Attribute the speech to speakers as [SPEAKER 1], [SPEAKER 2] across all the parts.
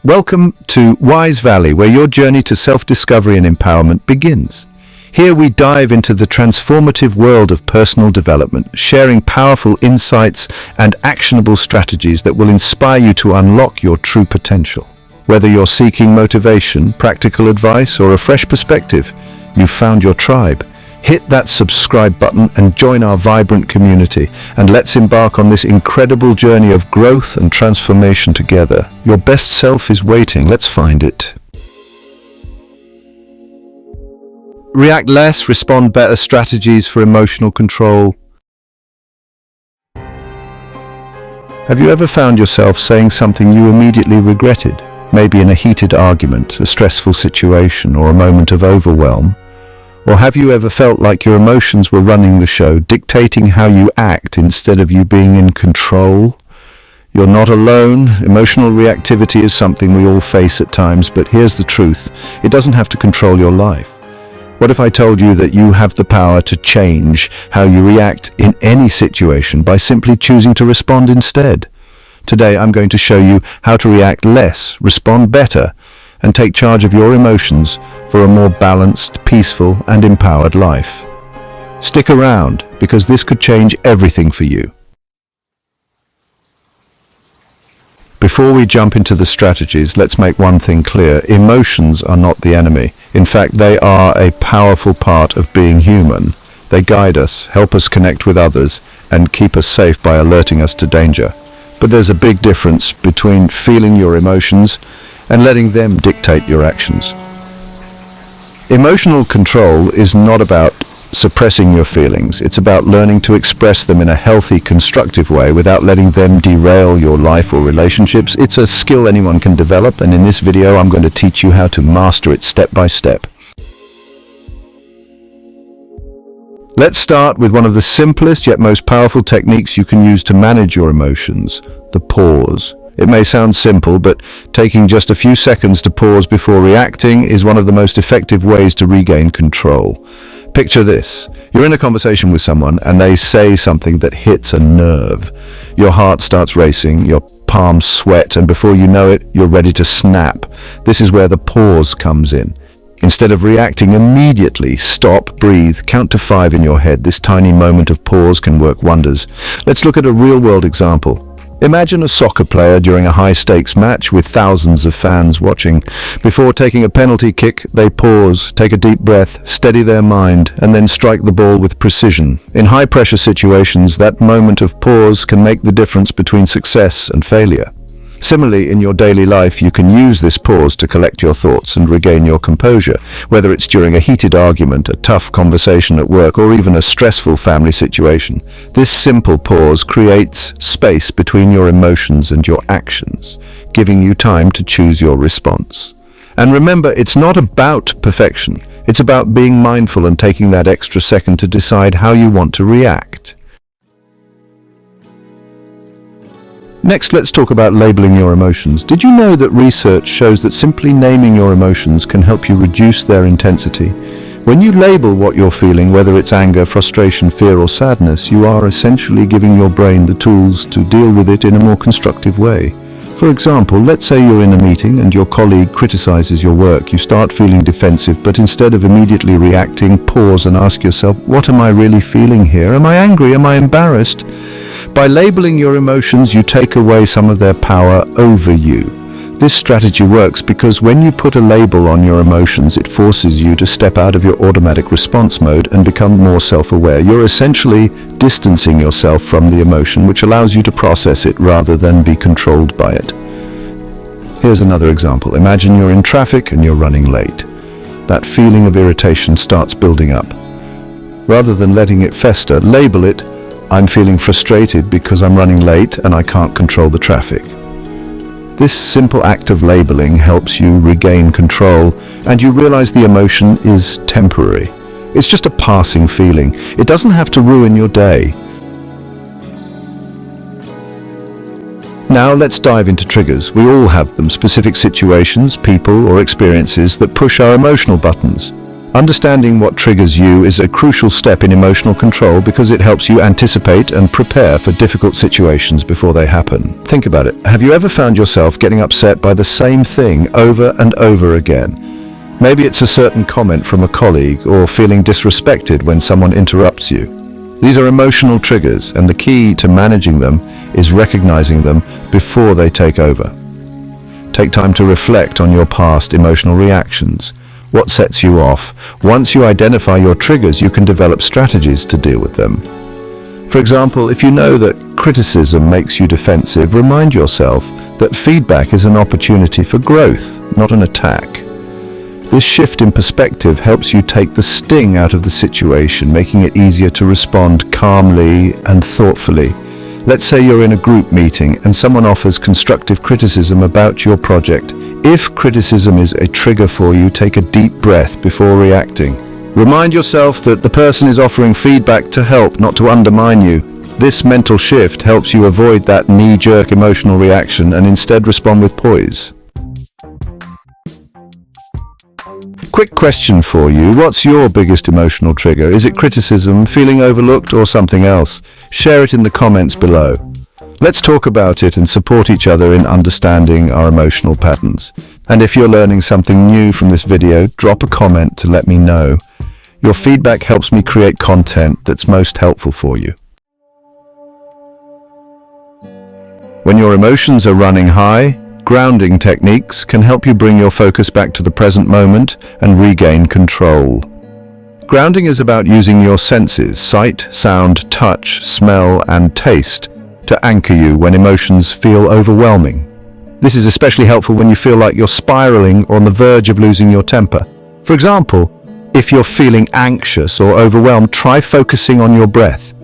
[SPEAKER 1] Welcome to Wise Valley, where your journey to self-discovery and empowerment begins. Here we dive into the transformative world of personal development, sharing powerful insights and actionable strategies that will inspire you to unlock your true potential. Whether you're seeking motivation, practical advice, or a fresh perspective, you've found your tribe. Hit that subscribe button and join our vibrant community, and let's embark on this incredible journey of growth and transformation together. Your best self is waiting. Let's find it. React less, respond better. Strategies for emotional control. Have you ever found yourself saying something you immediately regretted? Maybe in a heated argument, a stressful situation, or a moment of overwhelm? Or have you ever felt like your emotions were running the show, dictating how you act instead of you being in control? You're not alone. Emotional reactivity is something we all face at times, but here's the truth. It doesn't have to control your life. What if I told you that you have the power to change how you react in any situation by simply choosing to respond instead? Today I'm going to show you how to react less, respond better, and take charge of your emotions for a more balanced, peaceful, and empowered life. Stick around, because this could change everything for you. Before we jump into the strategies, let's make one thing clear. Emotions are not the enemy. In fact, they are a powerful part of being human. They guide us, help us connect with others, and keep us safe by alerting us to danger. But there's a big difference between feeling your emotions and letting them dictate your actions. Emotional control is not about suppressing your feelings. It's about learning to express them in a healthy, constructive way without letting them derail your life or relationships. It's a skill anyone can develop, and in this video I'm going to teach you how to master it step by step. Let's start with one of the simplest yet most powerful techniques you can use to manage your emotions: the pause. It may sound simple, but taking just a few seconds to pause before reacting is one of the most effective ways to regain control. Picture this. You're in a conversation with someone and they say something that hits a nerve. Your heart starts racing, your palms sweat, and before you know it, you're ready to snap. This is where the pause comes in. Instead of reacting immediately, stop, breathe, count to 5 in your head. This tiny moment of pause can work wonders. Let's look at a real-world example. Imagine a soccer player during a high-stakes match with thousands of fans watching. Before taking a penalty kick, they pause, take a deep breath, steady their mind, and then strike the ball with precision. In high-pressure situations, that moment of pause can make the difference between success and failure. Similarly, in your daily life, you can use this pause to collect your thoughts and regain your composure, whether it's during a heated argument, a tough conversation at work, or even a stressful family situation. This simple pause creates space between your emotions and your actions, giving you time to choose your response. And remember, it's not about perfection. It's about being mindful and taking that extra second to decide how you want to react. Next, let's talk about labeling your emotions. Did you know that research shows that simply naming your emotions can help you reduce their intensity? When you label what you're feeling, whether it's anger, frustration, fear, or sadness, you are essentially giving your brain the tools to deal with it in a more constructive way. For example, let's say you're in a meeting and your colleague criticizes your work. You start feeling defensive, but instead of immediately reacting, pause and ask yourself, what am I really feeling here? Am I angry? Am I embarrassed? By labeling your emotions, you take away some of their power over you. This strategy works because when you put a label on your emotions, it forces you to step out of your automatic response mode and become more self-aware. You're essentially distancing yourself from the emotion, which allows you to process it rather than be controlled by it. Here's another example. Imagine you're in traffic and you're running late. That feeling of irritation starts building up. Rather than letting it fester, label it, I'm feeling frustrated because I'm running late and I can't control the traffic. This simple act of labeling helps you regain control, and you realize the emotion is temporary. It's just a passing feeling. It doesn't have to ruin your day. Now let's dive into triggers. We all have them, specific situations, people, or experiences that push our emotional buttons. Understanding what triggers you is a crucial step in emotional control because it helps you anticipate and prepare for difficult situations before they happen. Think about it. Have you ever found yourself getting upset by the same thing over and over again? Maybe it's a certain comment from a colleague or feeling disrespected when someone interrupts you. These are emotional triggers, and the key to managing them is recognizing them before they take over. Take time to reflect on your past emotional reactions. What sets you off? Once you identify your triggers, you can develop strategies to deal with them. For example, if you know that criticism makes you defensive, remind yourself that feedback is an opportunity for growth, not an attack. This shift in perspective helps you take the sting out of the situation, making it easier to respond calmly and thoughtfully. Let's say you're in a group meeting and someone offers constructive criticism about your project. If criticism is a trigger for you, take a deep breath before reacting. Remind yourself that the person is offering feedback to help, not to undermine you. This mental shift helps you avoid that knee-jerk emotional reaction and instead respond with poise. Quick question for you. What's your biggest emotional trigger? Is it criticism, feeling overlooked, or something else? Share it in the comments below. Let's talk about it and support each other in understanding our emotional patterns. And if you're learning something new from this video, drop a comment to let me know. Your feedback helps me create content that's most helpful for you. When your emotions are running high, grounding techniques can help you bring your focus back to the present moment and regain control. Grounding is about using your senses, sight, sound, touch, smell, and taste, to anchor you when emotions feel overwhelming. This is especially helpful when you feel like you're spiraling or on the verge of losing your temper. For example, if you're feeling anxious or overwhelmed, try focusing on your breath.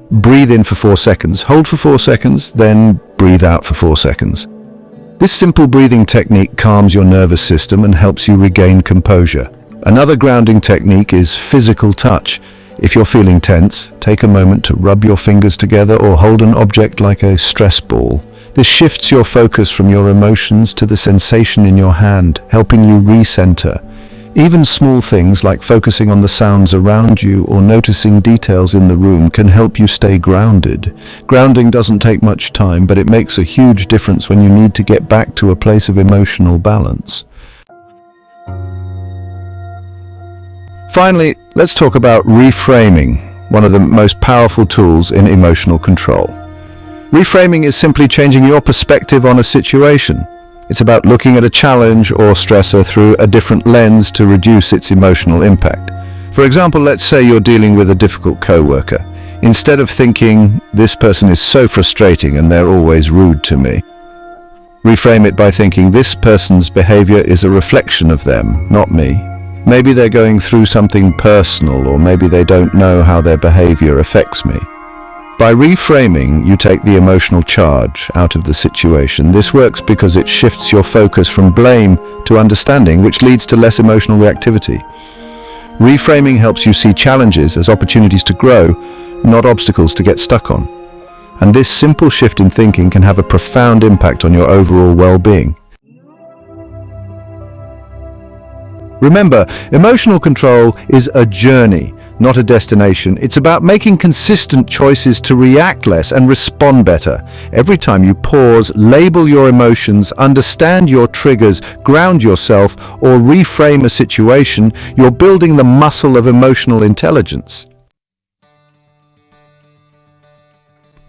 [SPEAKER 1] Breathe in for 4 seconds, hold for 4 seconds, then breathe out for 4 seconds. This simple breathing technique calms your nervous system and helps you regain composure. Another grounding technique is physical touch. If you're feeling tense, take a moment to rub your fingers together or hold an object like a stress ball. This shifts your focus from your emotions to the sensation in your hand, helping you recenter. Even small things like focusing on the sounds around you or noticing details in the room can help you stay grounded. Grounding doesn't take much time, but it makes a huge difference when you need to get back to a place of emotional balance. Finally, let's talk about reframing, one of the most powerful tools in emotional control. Reframing is simply changing your perspective on a situation. It's about looking at a challenge or stressor through a different lens to reduce its emotional impact. For example, let's say you're dealing with a difficult coworker. Instead of thinking, "This person is so frustrating and they're always rude to me," reframe it by thinking, "This person's behavior is a reflection of them, not me." Maybe they're going through something personal, or maybe they don't know how their behavior affects me. By reframing, you take the emotional charge out of the situation. This works because it shifts your focus from blame to understanding, which leads to less emotional reactivity. Reframing helps you see challenges as opportunities to grow, not obstacles to get stuck on. And this simple shift in thinking can have a profound impact on your overall well-being. Remember, emotional control is a journey, not a destination. It's about making consistent choices to react less and respond better. Every time you pause, label your emotions, understand your triggers, ground yourself, or reframe a situation, you're building the muscle of emotional intelligence.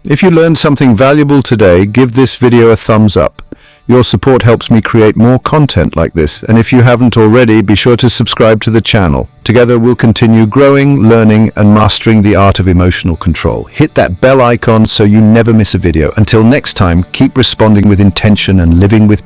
[SPEAKER 1] If you learned something valuable today, give this video a thumbs up. Your support helps me create more content like this, and if you haven't already, be sure to subscribe to the channel. Together we'll continue growing, learning, and mastering the art of emotional control. Hit that bell icon so you never miss a video. Until next time, keep responding with intention and living with purpose.